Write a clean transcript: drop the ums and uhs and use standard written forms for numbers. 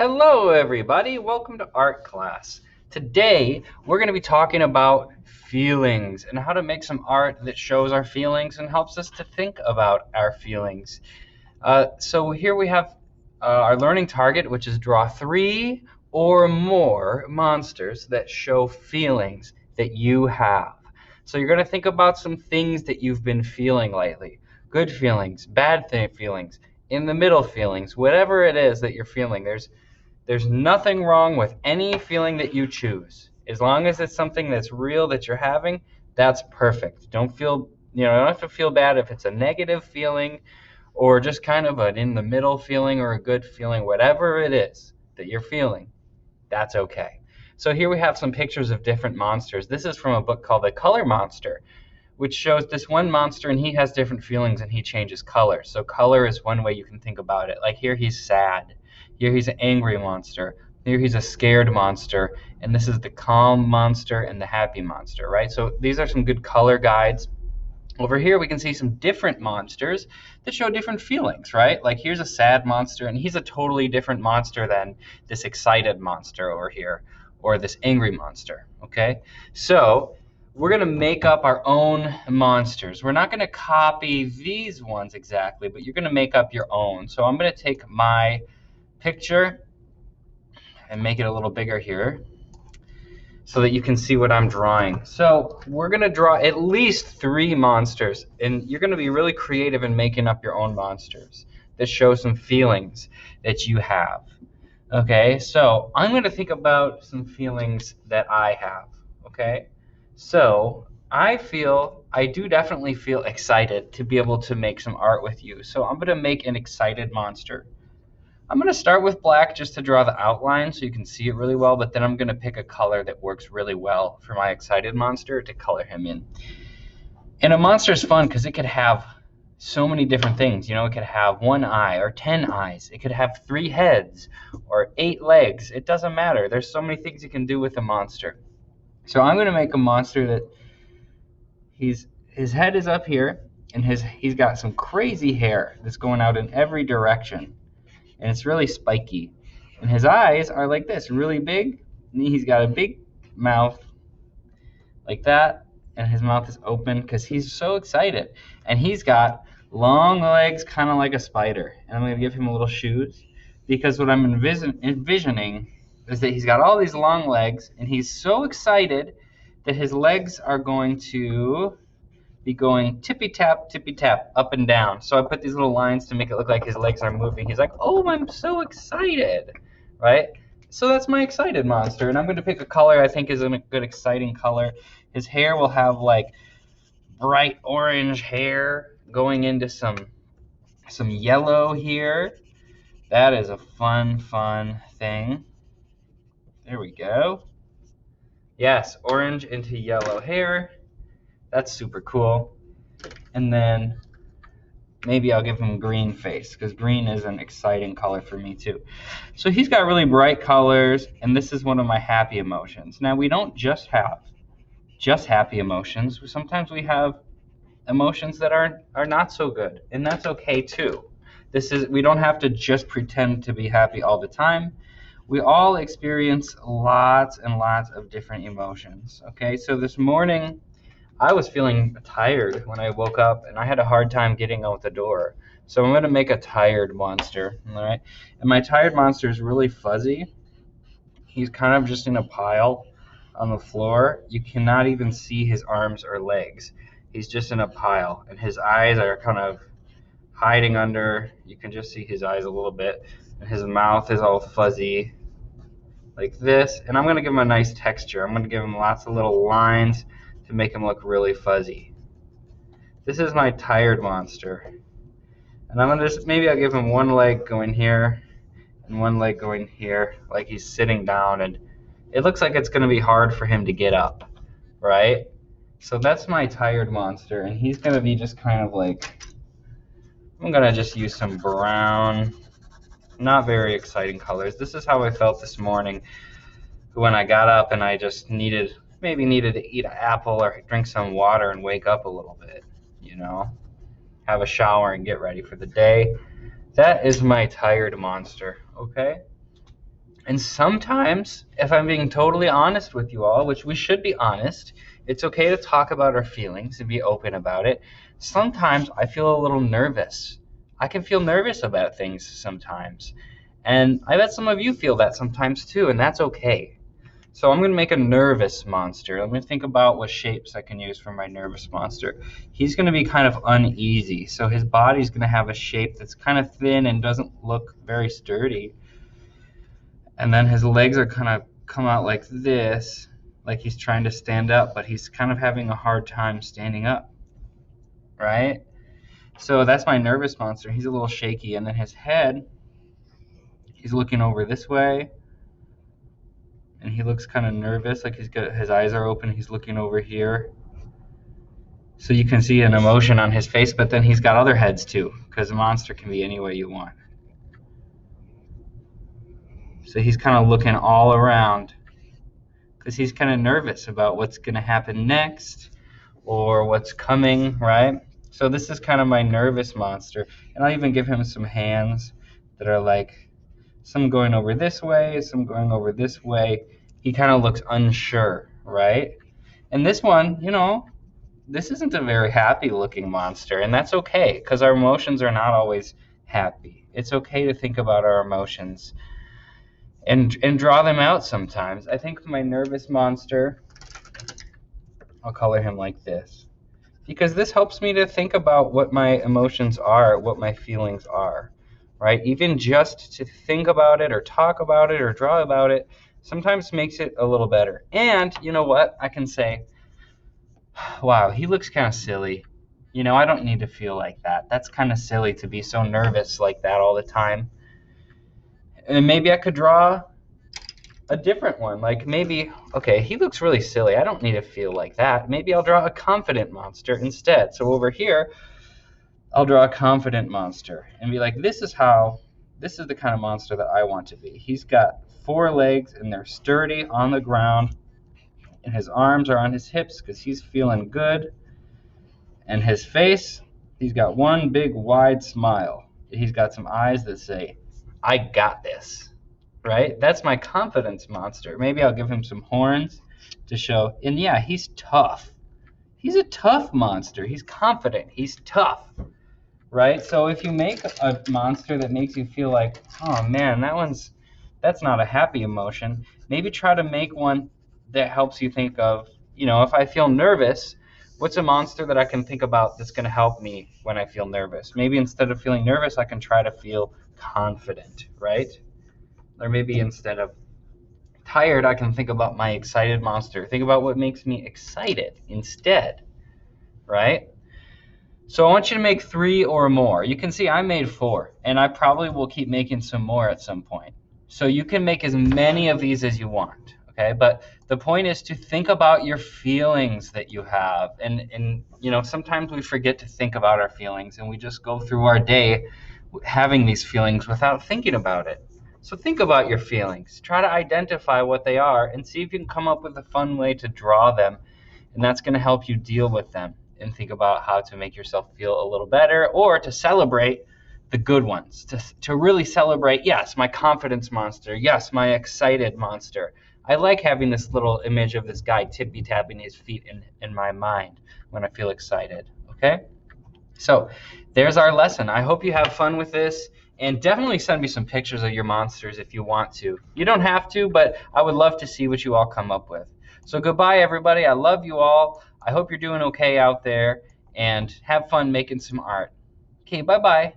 Hello everybody, welcome to art class. Today we're going to be talking about feelings and how to make some art that shows our feelings and helps us to think about our feelings. So here we have our learning target, which is draw 3 or more monsters that show feelings that you have. So you're going to think about some things that you've been feeling lately. Good feelings, bad feelings, in the middle feelings, whatever it is that you're feeling. There's nothing wrong with any feeling that you choose. As long as it's something that's real that you're having, that's perfect. Don't have to feel bad if it's a negative feeling or just kind of an in the middle feeling or a good feeling, whatever it is that you're feeling, that's okay. So here we have some pictures of different monsters. This is from a book called The Color Monster, which shows this one monster and he has different feelings and he changes color. So color is one way you can think about it. Like here he's sad. Here he's an angry monster. Here he's a scared monster. And this is the calm monster and the happy monster, right? So these are some good color guides. Over here we can see some different monsters that show different feelings, right? Like here's a sad monster and he's a totally different monster than this excited monster over here or this angry monster, okay? So we're going to make up our own monsters. We're not going to copy these ones exactly, but you're going to make up your own. So I'm going to take my picture and make it a little bigger here so that you can see what I'm drawing. So we're going to draw at least 3 monsters, and you're going to be really creative in making up your own monsters that show some feelings that you have. Okay, so I'm going to think about some feelings that I have, okay? So I do definitely feel excited to be able to make some art with you. So I'm going to make an excited monster. I'm going to start with black just to draw the outline so you can see it really well, but then I'm going to pick a color that works really well for my excited monster to color him in. And a monster is fun because it could have so many different things. You know, it could have 1 eye or 10 eyes. It could have 3 heads or 8 legs. It doesn't matter. There's so many things you can do with a monster. So I'm going to make a monster that his head is up here and he's got some crazy hair that's going out in every direction. And it's really spiky. And his eyes are like this, really big. And he's got a big mouth like that. And his mouth is open because he's so excited. And he's got long legs, kind of like a spider. And I'm going to give him little shoes because what I'm envisioning is that he's got all these long legs and he's so excited that his legs are going to be going tippy tap, up and down. So I put these little lines to make it look like his legs are moving. He's like, oh, I'm so excited, right? So that's my excited monster. And I'm going to pick a color I think is a good exciting color. His hair will have like bright orange hair going into some yellow here. That is a fun thing. There we go. Yes, orange into yellow hair. That's super cool. And then maybe I'll give him green face because green is an exciting color for me too. So he's got really bright colors, and this is one of my happy emotions. Now we don't just have happy emotions. Sometimes we have emotions that are not so good, and that's okay too. We don't have to just pretend to be happy all the time. We all experience lots and lots of different emotions. Okay, so this morning I was feeling tired when I woke up, and I had a hard time getting out the door. So I'm going to make a tired monster, all right? And my tired monster is really fuzzy. He's kind of just in a pile on the floor. You cannot even see his arms or legs. He's just in a pile, and his eyes are kind of hiding under. You can just see his eyes a little bit, and his mouth is all fuzzy like this. And I'm going to give him a nice texture. I'm going to give him lots of little lines to make him look really fuzzy. This is my tired monster. And I'm gonna maybe I'll give him 1 leg going here and 1 leg going here, like he's sitting down, and it looks like it's gonna be hard for him to get up, right? So that's my tired monster, and he's gonna be just kind of like, I'm gonna just use some brown, not very exciting colors. This is how I felt this morning when I got up and I just maybe needed to eat an apple or drink some water and wake up a little bit, you know, have a shower and get ready for the day. That is my tired monster, okay? And sometimes, if I'm being totally honest with you all, which we should be honest, it's okay to talk about our feelings and be open about it. Sometimes I feel a little nervous. I can feel nervous about things sometimes. And I bet some of you feel that sometimes too, and that's okay. So I'm going to make a nervous monster. Let me think about what shapes I can use for my nervous monster. He's going to be kind of uneasy. So his body's going to have a shape that's kind of thin and doesn't look very sturdy. And then his legs are kind of come out like this, like he's trying to stand up, but he's kind of having a hard time standing up, right? So that's my nervous monster. He's a little shaky. And then his head, he's looking over this way, and he looks kind of nervous, like his eyes are open. He's looking over here. So you can see an emotion on his face, but then he's got other heads too, because a monster can be any way you want. So he's kind of looking all around because he's kind of nervous about what's going to happen next or what's coming, right? So this is kind of my nervous monster. And I'll even give him some hands that are like some going over this way, some going over this way. He kind of looks unsure, right? And this one, this isn't a very happy looking monster, and that's okay because our emotions are not always happy. It's okay to think about our emotions and draw them out sometimes. I think my nervous monster, I'll color him like this, because this helps me to think about what my emotions are, what my feelings are, right? Even just to think about it or talk about it or draw about it sometimes makes it a little better. And you know what? I can say, wow, he looks kind of silly. I don't need to feel like that. That's kind of silly to be so nervous like that all the time. And maybe I could draw a different one. Like maybe, okay, he looks really silly. I don't need to feel like that. Maybe I'll draw a confident monster instead. So over here, I'll draw a confident monster and be like, this is the kind of monster that I want to be. He's got 4 legs and they're sturdy on the ground, and his arms are on his hips because he's feeling good. And his face, he's got one big wide smile. He's got some eyes that say, I got this, right? That's my confidence monster. Maybe I'll give him some horns to show, and yeah, he's tough. He's a tough monster. He's confident. He's tough, right? So if you make a monster that makes you feel like, oh man, that's not a happy emotion, maybe try to make one that helps you think of, if I feel nervous, what's a monster that I can think about that's going to help me when I feel nervous? Maybe instead of feeling nervous, I can try to feel confident, right? Or maybe instead of tired, I can think about my excited monster. Think about what makes me excited instead, right? So I want you to make 3 or more. You can see I made 4, and I probably will keep making some more at some point. So you can make as many of these as you want, okay? But the point is to think about your feelings that you have. And sometimes we forget to think about our feelings, and we just go through our day having these feelings without thinking about it. So think about your feelings. Try to identify what they are and see if you can come up with a fun way to draw them. And that's going to help you deal with them and think about how to make yourself feel a little better, or to celebrate the good ones, to really celebrate, yes, my confidence monster, yes, my excited monster. I like having this little image of this guy tippy-tapping his feet in my mind when I feel excited, okay? So there's our lesson. I hope you have fun with this, and definitely send me some pictures of your monsters if you want to. You don't have to, but I would love to see what you all come up with. So goodbye, everybody. I love you all. I hope you're doing okay out there, and have fun making some art. Okay, bye-bye.